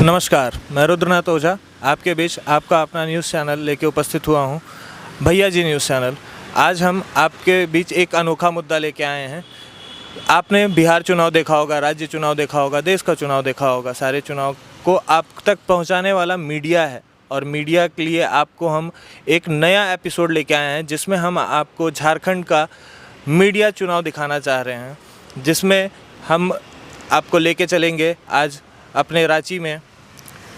नमस्कार, मैं रुद्रनाथ ओझा आपके बीच आपका अपना न्यूज़ चैनल लेके उपस्थित हुआ हूँ, भैया जी न्यूज़ चैनल। आज हम आपके बीच एक अनोखा मुद्दा लेके आए हैं। आपने बिहार चुनाव देखा होगा, राज्य चुनाव देखा होगा, देश का चुनाव देखा होगा। सारे चुनाव को आप तक पहुँचाने वाला मीडिया है और मीडिया के लिए आपको हम एक नया एपिसोड लेके आए हैं, जिसमें हम आपको झारखंड का मीडिया चुनाव दिखाना चाह रहे हैं, जिसमें हम आपको लेके चलेंगे आज अपने रांची में,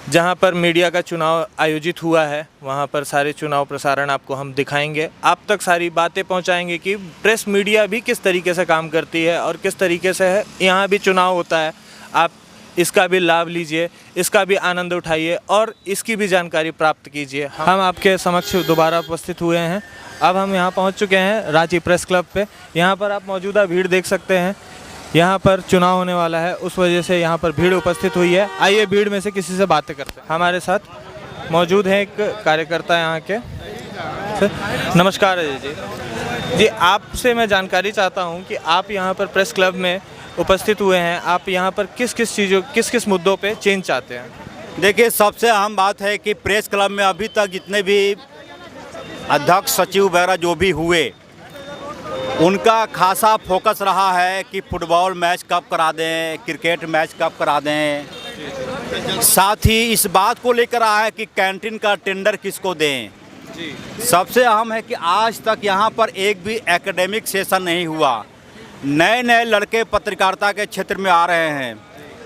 जहां पर मीडिया का चुनाव आयोजित हुआ है। वहां पर सारे चुनाव प्रसारण आपको हम दिखाएंगे, आप तक सारी बातें पहुंचाएंगे कि प्रेस मीडिया भी किस तरीके से काम करती है और किस तरीके से है यहाँ भी चुनाव होता है। आप इसका भी लाभ लीजिए, इसका भी आनंद उठाइए और इसकी भी जानकारी प्राप्त कीजिए। हम आपके समक्ष दोबारा उपस्थित हुए हैं। अब हम यहाँ पहुँच चुके हैं रांची प्रेस क्लब पे। यहाँ पर आप मौजूदा भीड़ देख सकते हैं। यहाँ पर चुनाव होने वाला है, उस वजह से यहाँ पर भीड़ उपस्थित हुई है। आइए भीड़ में से किसी से बातें करते हैं। हमारे साथ मौजूद है एक कार्यकर्ता यहाँ के। नमस्कार अजय जी। आपसे मैं जानकारी चाहता हूँ कि आप यहाँ पर प्रेस क्लब में उपस्थित हुए हैं। आप यहाँ पर किस किस मुद्दों पे चेंज चाहते हैं? देखिए, सबसे अहम बात है कि प्रेस क्लब में अभी तक जितने भी अध्यक्ष सचिव वगैरह जो भी हुए, उनका खासा फोकस रहा है कि फुटबॉल मैच कब करा दें, क्रिकेट मैच कब करा दें। साथ ही इस बात को लेकर रहा है कि कैंटीन का टेंडर किसको दें। सबसे अहम है कि आज तक यहाँ पर एक भी एकेडमिक सेशन नहीं हुआ। नए नए लड़के पत्रकारिता के क्षेत्र में आ रहे हैं।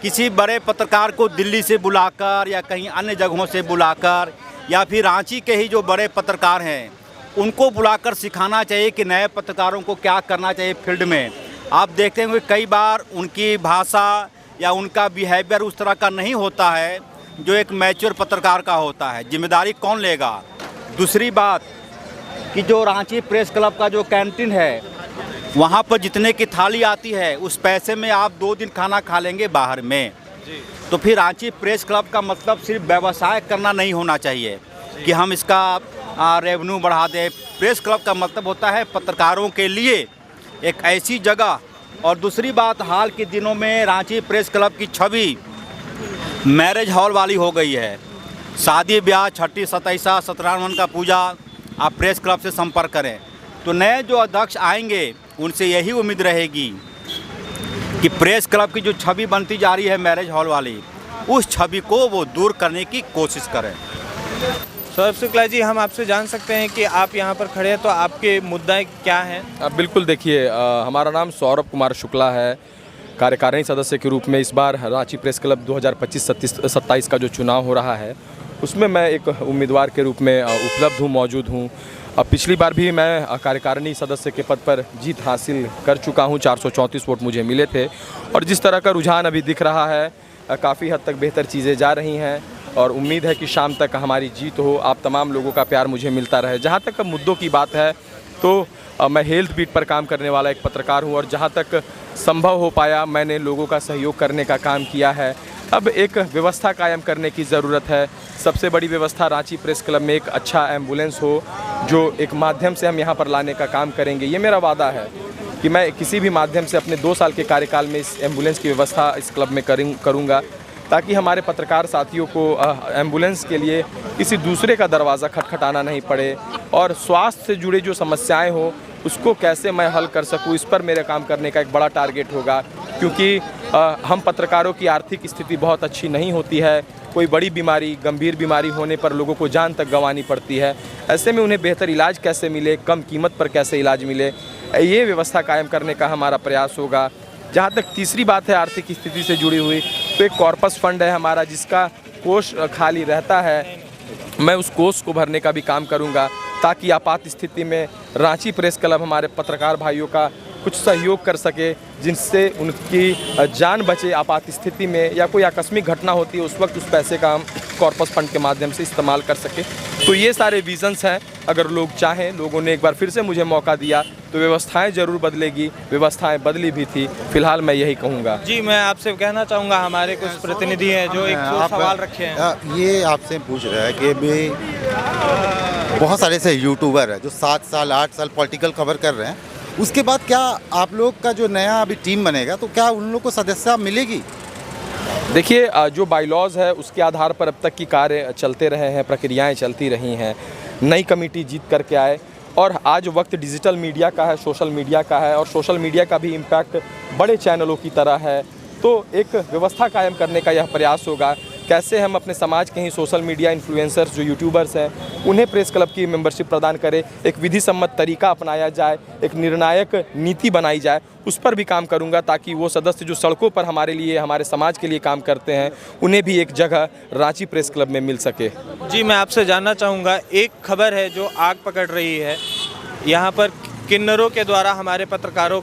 किसी बड़े पत्रकार को दिल्ली से बुलाकर या कहीं अन्य जगहों से बुलाकर या फिर रांची के ही जो बड़े पत्रकार हैं उनको बुलाकर सिखाना चाहिए कि नए पत्रकारों को क्या करना चाहिए फील्ड में। आप देखते होंगे कई बार उनकी भाषा या उनका बिहेवियर उस तरह का नहीं होता है जो एक मैच्योर पत्रकार का होता है। जिम्मेदारी कौन लेगा? दूसरी बात कि जो रांची प्रेस क्लब का जो कैंटीन है, वहाँ पर जितने की थाली आती है उस पैसे में आप 2 दिन खाना खा लेंगे बाहर में। तो फिर रांची प्रेस क्लब का मतलब सिर्फ व्यवसाय करना नहीं होना चाहिए कि हम इसका रेवेन्यू बढ़ा दें। प्रेस क्लब का मतलब होता है पत्रकारों के लिए एक ऐसी जगह। और दूसरी बात, हाल के दिनों में रांची प्रेस क्लब की छवि मैरिज हॉल वाली हो गई है। शादी ब्याह, छठी, 27, सत्यनारायण का पूजा, आप प्रेस क्लब से संपर्क करें। तो नए जो अध्यक्ष आएंगे उनसे यही उम्मीद रहेगी कि प्रेस क्लब की जो छवि बनती जा रही है मैरिज हॉल वाली, उस छवि को वो दूर करने की कोशिश करें। सौरभ शुक्ला जी, हम आपसे जान सकते हैं कि आप यहाँ पर खड़े हैं, तो आपके मुद्दे क्या हैं? बिल्कुल, देखिए, हमारा नाम सौरभ कुमार शुक्ला है। कार्यकारिणी सदस्य के रूप में इस बार रांची प्रेस क्लब 2025-27 का जो चुनाव हो रहा है उसमें मैं एक उम्मीदवार के रूप में उपलब्ध हूँ, मौजूद हूँ। पिछली बार भी मैं कार्यकारिणी सदस्य के पद पर जीत हासिल कर चुका हूँ। 434 वोट मुझे मिले थे और जिस तरह का रुझान अभी दिख रहा है, काफ़ी हद तक बेहतर चीज़ें जा रही हैं और उम्मीद है कि शाम तक हमारी जीत हो, आप तमाम लोगों का प्यार मुझे मिलता रहे। जहाँ तक मुद्दों की बात है तो मैं हेल्थ बीट पर काम करने वाला एक पत्रकार हूँ और जहाँ तक संभव हो पाया मैंने लोगों का सहयोग करने का काम किया है। अब एक व्यवस्था कायम करने की ज़रूरत है। सबसे बड़ी व्यवस्था रांची प्रेस क्लब में एक अच्छा एम्बुलेंस हो, जो एक माध्यम से हम यहाँ पर लाने का काम करेंगे। ये मेरा वादा है कि मैं किसी भी माध्यम से अपने 2 साल के कार्यकाल में इस एम्बुलेंस की व्यवस्था इस क्लब में करूँगा, ताकि हमारे पत्रकार साथियों को एम्बुलेंस के लिए किसी दूसरे का दरवाज़ा खटखटाना नहीं पड़े और स्वास्थ्य से जुड़ी जो समस्याएं हो उसको कैसे मैं हल कर सकूं, इस पर मेरे काम करने का एक बड़ा टारगेट होगा। क्योंकि हम पत्रकारों की आर्थिक स्थिति बहुत अच्छी नहीं होती है। कोई बड़ी बीमारी, गंभीर बीमारी होने पर लोगों को जान तक गंवानी पड़ती है। ऐसे में उन्हें बेहतर इलाज कैसे मिले, कम कीमत पर कैसे इलाज मिले, ये व्यवस्था कायम करने का हमारा प्रयास होगा। जहाँ तक तीसरी बात है आर्थिक स्थिति से जुड़ी हुई, तो एक कॉर्पस फंड है हमारा जिसका कोष खाली रहता है। मैं उस कोष को भरने का भी काम करूँगा ताकि आपात स्थिति में रांची प्रेस क्लब हमारे पत्रकार भाइयों का कुछ सहयोग कर सके, जिनसे उनकी जान बचे आपात स्थिति में, या कोई आकस्मिक घटना होती है उस वक्त उस पैसे का हम कॉर्पस फंड के माध्यम से इस्तेमाल कर सके। तो ये सारे विजन्स हैं। अगर लोग चाहें, लोगों ने एक बार फिर से मुझे मौका दिया तो व्यवस्थाएं ज़रूर बदलेगी। व्यवस्थाएं बदली भी थी, फिलहाल मैं यही कहूँगा। जी, मैं आपसे कहना चाहूँगा, हमारे कुछ प्रतिनिधि हैं जो एक सवाल रखे हैं। ये आपसे पूछ रहा है कि भी बहुत सारे ऐसे यूट्यूबर हैं जो 7 साल 8 साल पॉलिटिकल कवर कर रहे हैं, उसके बाद क्या आप लोग का जो नया अभी टीम बनेगा तो क्या उन लोग को सदस्यता मिलेगी? देखिए जो बाईलॉज़ है उसके आधार पर अब तक की कार्य चलते रहे हैं, प्रक्रियाएं चलती रही हैं। नई कमेटी जीत करके आए और आज वक्त डिजिटल मीडिया का है, सोशल मीडिया का है, और सोशल मीडिया का भी इम्पैक्ट बड़े चैनलों की तरह है। तो एक व्यवस्था कायम करने का यह प्रयास होगा, कैसे हम अपने समाज के ही सोशल मीडिया इन्फ्लुएंसर्स जो यूट्यूबर्स हैं उन्हें प्रेस क्लब की मेंबरशिप प्रदान करें, एक विधि सम्मत तरीका अपनाया जाए, एक निर्णायक नीति बनाई जाए, उस पर भी काम करूंगा ताकि वो सदस्य जो सड़कों पर हमारे लिए, हमारे समाज के लिए काम करते हैं, उन्हें भी एक जगह रांची प्रेस क्लब में मिल सके। जी, मैं आपसे जानना चाहूँगा, एक खबर है जो आग पकड़ रही है, यहाँ पर किन्नरों के द्वारा हमारे पत्रकारों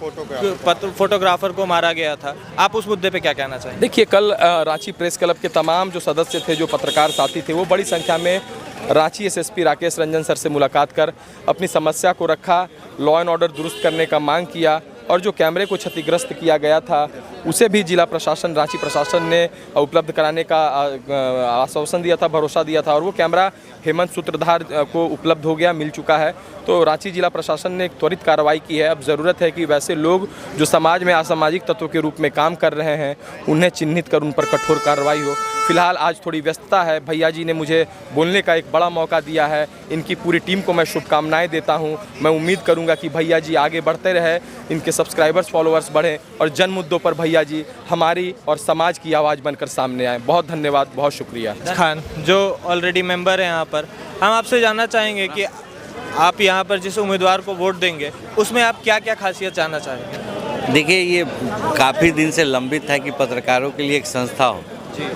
फोटोग्राफर को मारा गया था। आप उस मुद्दे पे क्या कहना चाहेंगे? देखिए, कल रांची प्रेस क्लब के तमाम जो सदस्य थे, जो पत्रकार साथी थे, वो बड़ी संख्या में रांची एसएसपी राकेश रंजन सर से मुलाकात कर अपनी समस्या को रखा, लॉ एंड ऑर्डर दुरुस्त करने का मांग किया, और जो कैमरे को क्षतिग्रस्त किया गया था उसे भी जिला प्रशासन, रांची प्रशासन ने उपलब्ध कराने का आश्वासन दिया था, भरोसा दिया था, और वो कैमरा हेमंत सूत्रधार को उपलब्ध हो गया, मिल चुका है। तो रांची जिला प्रशासन ने एक त्वरित कार्रवाई की है। अब ज़रूरत है कि वैसे लोग जो समाज में असामाजिक तत्वों के रूप में काम कर रहे हैं उन्हें चिन्हित कर उन पर कठोर कार्रवाई हो। फिलहाल आज थोड़ी व्यस्तता है, भैया जी ने मुझे बोलने का एक बड़ा मौका दिया है, इनकी पूरी टीम को मैं शुभकामनाएं देता हूं। मैं उम्मीद करूंगा कि भैया जी आगे बढ़ते रहे, इनके सब्सक्राइबर्स फॉलोअर्स बढ़ें और जन मुद्दों पर भैया जी हमारी और समाज की आवाज़ बनकर सामने आए। बहुत धन्यवाद, बहुत शुक्रिया। खान जो ऑलरेडी मेंबर हैं यहाँ पर, हम आपसे जानना चाहेंगे कि आप यहाँ पर जिस उम्मीदवार को वोट देंगे उसमें आप क्या क्या खासियत जानना चाहेंगे? देखिए, ये काफ़ी दिन से लंबित है कि पत्रकारों के लिए एक संस्था हो।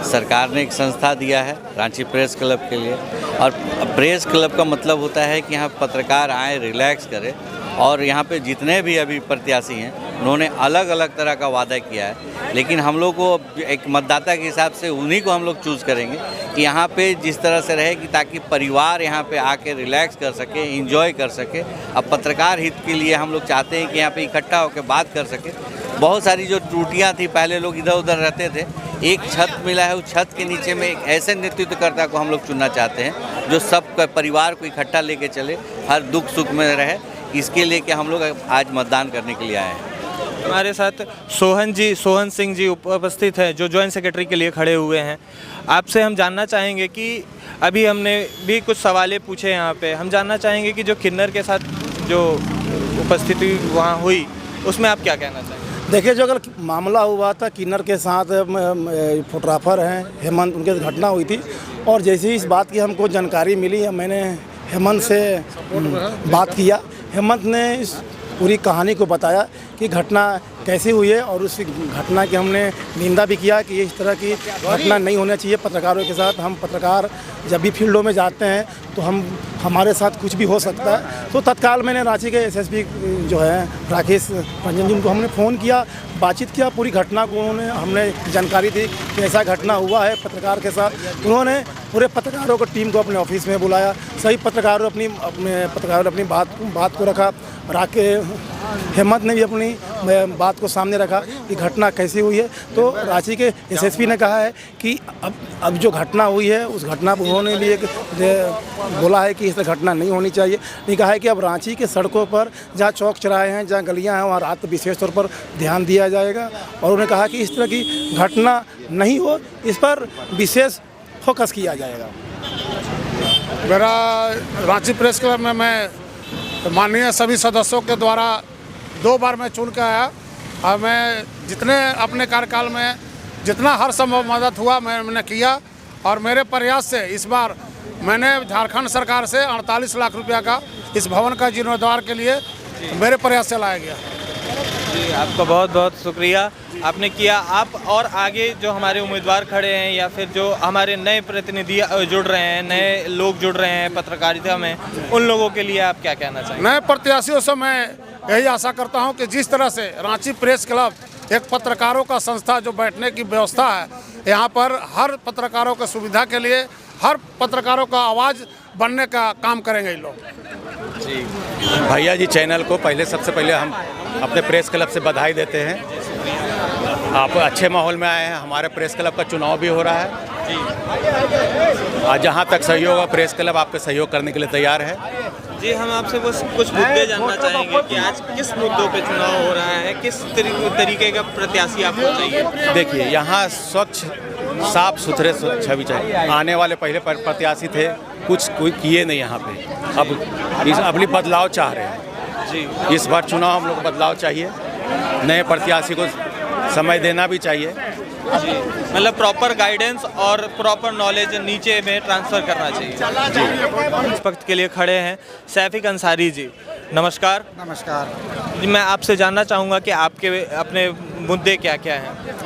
सरकार ने एक संस्था दिया है रांची प्रेस क्लब के लिए, और प्रेस क्लब का मतलब होता है कि यहाँ पत्रकार आए, रिलैक्स करें, और यहाँ पे जितने भी अभी प्रत्याशी हैं उन्होंने अलग अलग तरह का वादा किया है, लेकिन हम लोग को एक मतदाता के हिसाब से उन्हीं को हम लोग चूज़ करेंगे कि यहाँ पे जिस तरह से रहे कि ताकि परिवार यहाँ पे आके रिलैक्स कर सके, एंजॉय कर सके। अब पत्रकार हित के लिए हम लोग चाहते हैं कि यहाँ पे इकट्ठा होकर बात कर सके। बहुत सारी जो त्रुटियाँ थी, पहले लोग इधर उधर रहते थे, एक छत मिला है, उस छत के नीचे में एक ऐसे नेतृत्वकर्ता को हम लोग चुनना चाहते हैं जो सब परिवार को इकट्ठा लेके चले, हर दुख सुख में रहे। इसके लिए कि हम लोग आज मतदान करने के लिए आए हैं। हमारे साथ सोहन सिंह जी उपस्थित हैं, जो जॉइंट सेक्रेटरी के लिए खड़े हुए हैं। आपसे हम जानना चाहेंगे कि अभी हमने भी कुछ सवालें पूछे यहाँ पे, हम जानना चाहेंगे कि जो किन्नर के साथ जो उपस्थिति वहाँ हुई उसमें आप क्या कहना चाहेंगे? देखिए, जो अगर मामला हुआ था किन्नर के साथ, फोटोग्राफर हैं हेमंत, उनके घटना हुई थी, और जैसे ही इस बात की हमको जानकारी मिली, मैंने हेमंत से बात किया। हेमंत ने इस पूरी कहानी को बताया कि घटना कैसे हुई है, और उस घटना की हमने निंदा भी किया कि इस तरह की घटना नहीं होना चाहिए पत्रकारों के साथ। हम पत्रकार जब भी फील्डों में जाते हैं तो हमारे साथ कुछ भी हो सकता है। तो तत्काल मैंने रांची के एसएसपी जो है राकेश रंजन जी, उनको हमने फ़ोन किया, बातचीत किया, पूरी घटना को हमने जानकारी दी कि ऐसा घटना हुआ है पत्रकार के साथ। उन्होंने पूरे पत्रकारों को, टीम को अपने ऑफिस में बुलाया, सभी पत्रकारों अपनी बात को रखा। हेमंत ने भी अपनी बात को सामने रखा कि घटना कैसी हुई है। तो रांची के एसएसपी ने कहा है कि अब जो घटना हुई है उस घटना पर उन्होंने भी एक बोला है कि इस तरह घटना नहीं होनी चाहिए। नहीं, कहा है कि अब रांची के सड़कों पर जहाँ चौक चौराहे हैं, जहाँ गलियाँ हैं, वहाँ रात विशेष तौर पर ध्यान दिया जाएगा, और उन्होंने कहा कि इस तरह की घटना नहीं हो, इस पर विशेष फोकस किया जाएगा। मेरा रांची प्रेस क्लब में मैं माननीय सभी सदस्यों के द्वारा 2 बार मैं चुन के आया, और मैं जितने अपने कार्यकाल में जितना हर संभव मदद हुआ मैंने किया, और मेरे प्रयास से इस बार मैंने झारखंड सरकार से 48 लाख रुपया का इस भवन का जीर्णोद्धार के लिए मेरे प्रयास से लाया गया। जी, आपका बहुत बहुत शुक्रिया, आपने किया। आप और आगे जो हमारे उम्मीदवार खड़े हैं या फिर जो हमारे नए प्रतिनिधि जुड़ रहे हैं, नए लोग जुड़ रहे हैं पत्रकारिता में, उन लोगों के लिए आप क्या कहना चाहेंगे? नए प्रत्याशियों से मैं यही आशा करता हूं कि जिस तरह से रांची प्रेस क्लब एक पत्रकारों का संस्था, जो बैठने की व्यवस्था है, यहाँ पर हर पत्रकारों की सुविधा के लिए, हर पत्रकारों का आवाज़ बनने का काम करेंगे ये लोग। जी, भैया जी चैनल को सबसे पहले हम अपने प्रेस क्लब से बधाई देते हैं। आप अच्छे माहौल में आए हैं, हमारे प्रेस क्लब का चुनाव भी हो रहा है आज, जहाँ तक सहयोग है प्रेस क्लब आपके सहयोग करने के लिए तैयार है। जी, हम आपसे बस कुछ मुद्दे जानना चाहेंगे कि आज किस मुद्दों पे चुनाव हो रहा है, किस तरीके का प्रत्याशी आपको चाहिए? देखिए, यहाँ स्वच्छ साफ सुथरे छवि चाहिए। आने वाले पहले प्रत्याशी थे, कुछ कोई किए नहीं यहाँ पे, अब इस अपनी बदलाव चाह रहे हैं जी। इस बार चुनाव हम लोग बदलाव चाहिए, नए प्रत्याशी को समय देना भी चाहिए जी। मतलब प्रॉपर गाइडेंस और प्रॉपर नॉलेज नीचे में ट्रांसफ़र करना चाहिए जी। इस वक्त के लिए खड़े हैं सैफिक अंसारी जी। नमस्कार। नमस्कार जी, मैं आपसे जानना चाहूँगा कि आपके अपने मुद्दे क्या क्या हैं।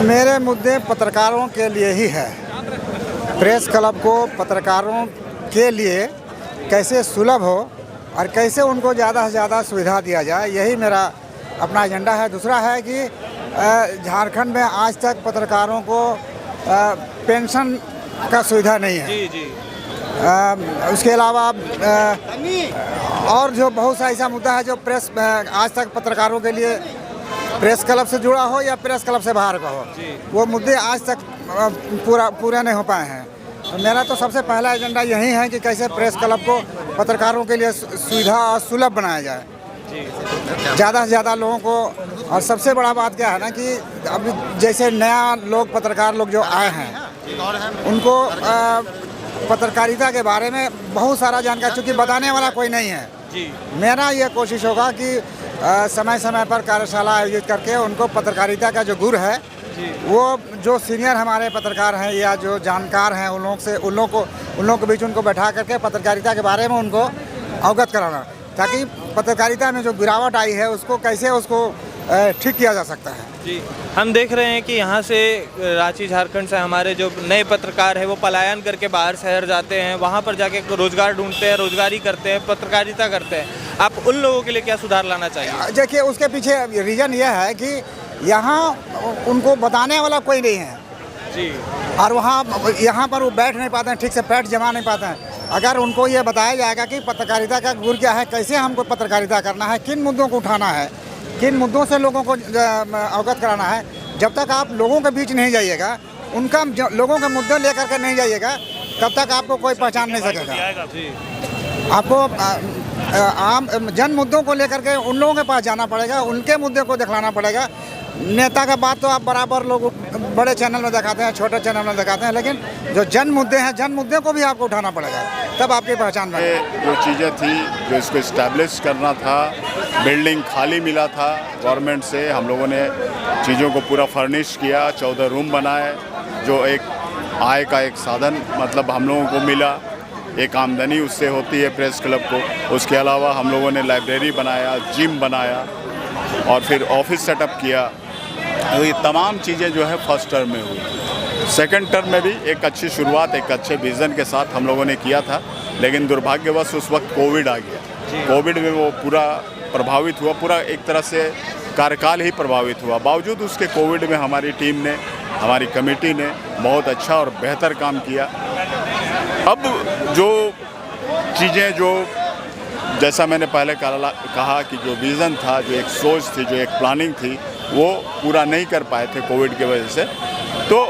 मेरे मुद्दे पत्रकारों के लिए ही है। प्रेस क्लब को पत्रकारों के लिए कैसे सुलभ हो और कैसे उनको ज़्यादा से ज़्यादा सुविधा दिया जाए, यही मेरा अपना एजेंडा है। दूसरा है कि झारखंड में आज तक पत्रकारों को पेंशन का सुविधा नहीं है जी जी। उसके अलावा और जो बहुत सा ऐसा मुद्दा है जो प्रेस आज तक पत्रकारों के लिए प्रेस क्लब से जुड़ा हो या प्रेस क्लब से बाहर का हो, वो मुद्दे आज तक पूरा नहीं हो पाए हैं। तो मेरा तो सबसे पहला एजेंडा यही है कि कैसे प्रेस क्लब को पत्रकारों के लिए सुविधा और सुलभ बनाया जाए ज़्यादा से ज़्यादा लोगों को। और सबसे बड़ा बात क्या है ना कि अब जैसे नया लोग पत्रकार लोग जो आए हैं उनको पत्रकारिता के बारे में बहुत सारा जानकारी, चूँकि बताने वाला कोई नहीं है जी। मेरा ये कोशिश होगा कि समय समय पर कार्यशाला आयोजित करके उनको पत्रकारिता का जो गुर है वो जो सीनियर हमारे पत्रकार हैं या जो जानकार हैं उन लोगों के बीच उनको बैठा करके पत्रकारिता के बारे में उनको अवगत कराना, ताकि पत्रकारिता में जो गिरावट आई है उसको कैसे उसको ठीक किया जा सकता है जी। हम देख रहे हैं कि यहाँ से रांची झारखंड से हमारे जो नए पत्रकार हैं वो पलायन करके बाहर शहर जाते हैं, वहाँ पर जाके रोज़गार ढूंढते हैं, रोज़गारी करते हैं, पत्रकारिता करते हैं। आप उन लोगों के लिए क्या सुधार लाना चाहिए? देखिए, उसके पीछे रीज़न ये है कि यहाँ उनको बताने वाला कोई नहीं है जी, और यहाँ पर वो बैठ नहीं पाते हैं, ठीक से पैठ जमा नहीं पाते हैं। अगर उनको ये बताया जाएगा कि पत्रकारिता का गुर क्या है, कैसे हमको पत्रकारिता करना है, किन मुद्दों को उठाना है, किन मुद्दों से लोगों को अवगत कराना है, जब तक आप लोगों के बीच नहीं जाइएगा, उनका लोगों के मुद्दे लेकर के नहीं जाइएगा, तब तक आपको कोई पहचान नहीं सकेगा। आपको आम जन मुद्दों को लेकर के उन लोगों के पास जाना पड़ेगा, उनके मुद्दे को दिखलाना पड़ेगा। नेता का बात तो आप बराबर लोग बड़े चैनल में दिखाते हैं, छोटे चैनल में दिखाते हैं, लेकिन जो जन मुद्दे हैं, जन मुद्दे को भी आपको उठाना पड़ेगा, तब आपकी पहचान बनेगी। जो चीज़ें थी जो इसको इस्टेब्लिश करना था, बिल्डिंग खाली मिला था गवर्नमेंट से, हम लोगों ने चीज़ों को पूरा फर्निश किया, 14 रूम बनाए, जो एक आय का एक साधन मतलब हम लोगों को मिला, एक आमदनी उससे होती है प्रेस क्लब को। उसके अलावा हम लोगों ने लाइब्रेरी बनाया, जिम बनाया और फिर ऑफिस सेटअप किया। तो ये तमाम चीज़ें जो है फर्स्ट टर्म में हुई। सेकंड टर्म में भी एक अच्छी शुरुआत, एक अच्छे विज़न के साथ हम लोगों ने किया था, लेकिन दुर्भाग्यवश उस वक्त कोविड आ गया। कोविड में वो पूरा प्रभावित हुआ, पूरा एक तरह से कार्यकाल ही प्रभावित हुआ। बावजूद उसके कोविड में हमारी टीम ने, हमारी कमेटी ने बहुत अच्छा और बेहतर काम किया। अब जो चीज़ें जो जैसा मैंने पहले कहा कि जो विज़न था, जो एक सोच थी, जो एक प्लानिंग थी, वो पूरा नहीं कर पाए थे कोविड की वजह से। तो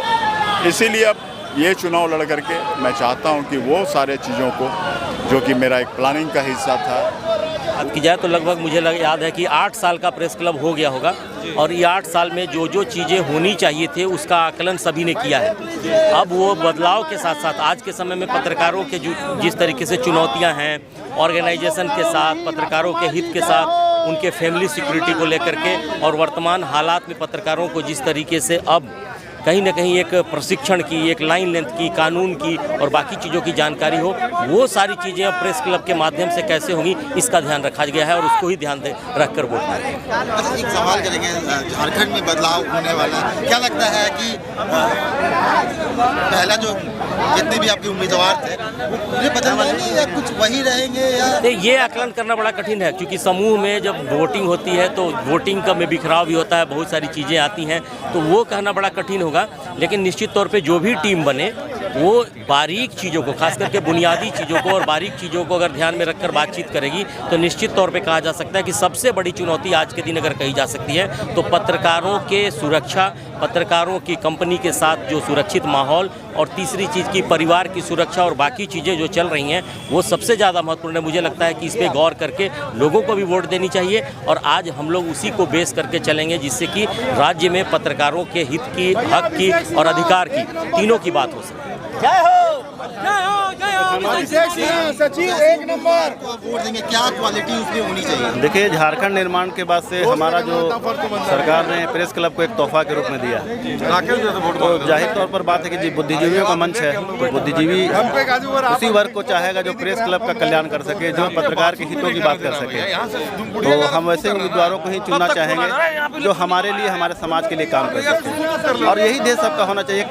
इसीलिए अब ये चुनाव लड़ करके मैं चाहता हूँ कि वो सारे चीज़ों को जो कि मेरा एक प्लानिंग का हिस्सा था। बात की जाए तो लगभग मुझे याद है कि 8 साल का प्रेस क्लब हो गया होगा और ये 8 साल में जो जो चीज़ें होनी चाहिए थे उसका आकलन सभी ने किया है। अब वो बदलाव के साथ साथ आज के समय में पत्रकारों के जिस तरीके से चुनौतियां हैं, ऑर्गेनाइजेशन के साथ, पत्रकारों के हित के साथ, उनके फैमिली सिक्योरिटी को लेकर के, और वर्तमान हालात में पत्रकारों को जिस तरीके से अब कहीं ना कहीं एक प्रशिक्षण की, एक लाइन लेंथ की, कानून की और बाकी चीज़ों की जानकारी हो, वो सारी चीज़ें अब प्रेस क्लब के माध्यम से कैसे होंगी इसका ध्यान रखा गया है और उसको ही ध्यान रख कर वोट मांगे। अच्छा, एक सवाल करेंगे, झारखंड में बदलाव होने वाला है, क्या लगता है कि पहला जो जितने भी आपके उम्मीदवार थे वो बदल जाएंगे या कुछ वही रहेंगे? या ये आकलन करना बड़ा कठिन है, क्योंकि समूह में जब वोटिंग होती है तो वोटिंग का में बिखराव भी होता है, बहुत सारी चीज़ें आती हैं, तो वो कहना बड़ा कठिन होगा। लेकिन निश्चित तौर पे जो भी टीम बने वो बारीक चीज़ों को, खास करके बुनियादी चीज़ों को और बारीक चीज़ों को अगर ध्यान में रखकर बातचीत करेगी तो निश्चित तौर पे कहा जा सकता है कि सबसे बड़ी चुनौती आज के दिन अगर कही जा सकती है तो पत्रकारों के सुरक्षा, पत्रकारों की कंपनी के साथ जो सुरक्षित माहौल, और तीसरी चीज़ की परिवार की सुरक्षा और बाकी चीज़ें जो चल रही हैं वो सबसे ज़्यादा महत्वपूर्ण है। मुझे लगता है कि इस पर गौर करके लोगों को भी वोट देनी चाहिए और आज हम लोग उसी को बेस करके चलेंगे जिससे कि राज्य में पत्रकारों के हित की, हक की और अधिकार की, तीनों की बात हो सके। सचिव एक नंबर वोट देंगे, क्या क्वालिटी उसमें होनी चाहिए? देखिए, झारखंड निर्माण के बाद से हमारा जो सरकार ने प्रेस क्लब को एक तोहफा के रूप में दिया, तो जाहिर तौर पर बात है कि जी बुद्धिजीवियों का मंच है, तो बुद्धिजीवी उसी वर्ग को चाहेगा जो प्रेस क्लब का कल्याण कर सके, जो पत्रकार के हितों की बात कर सके। तो हम वैसे उम्मीदवारों को ही चुनना चाहेंगे जो हमारे लिए, हमारे समाज के लिए काम कर सके। और यही देश सबका होना चाहिए।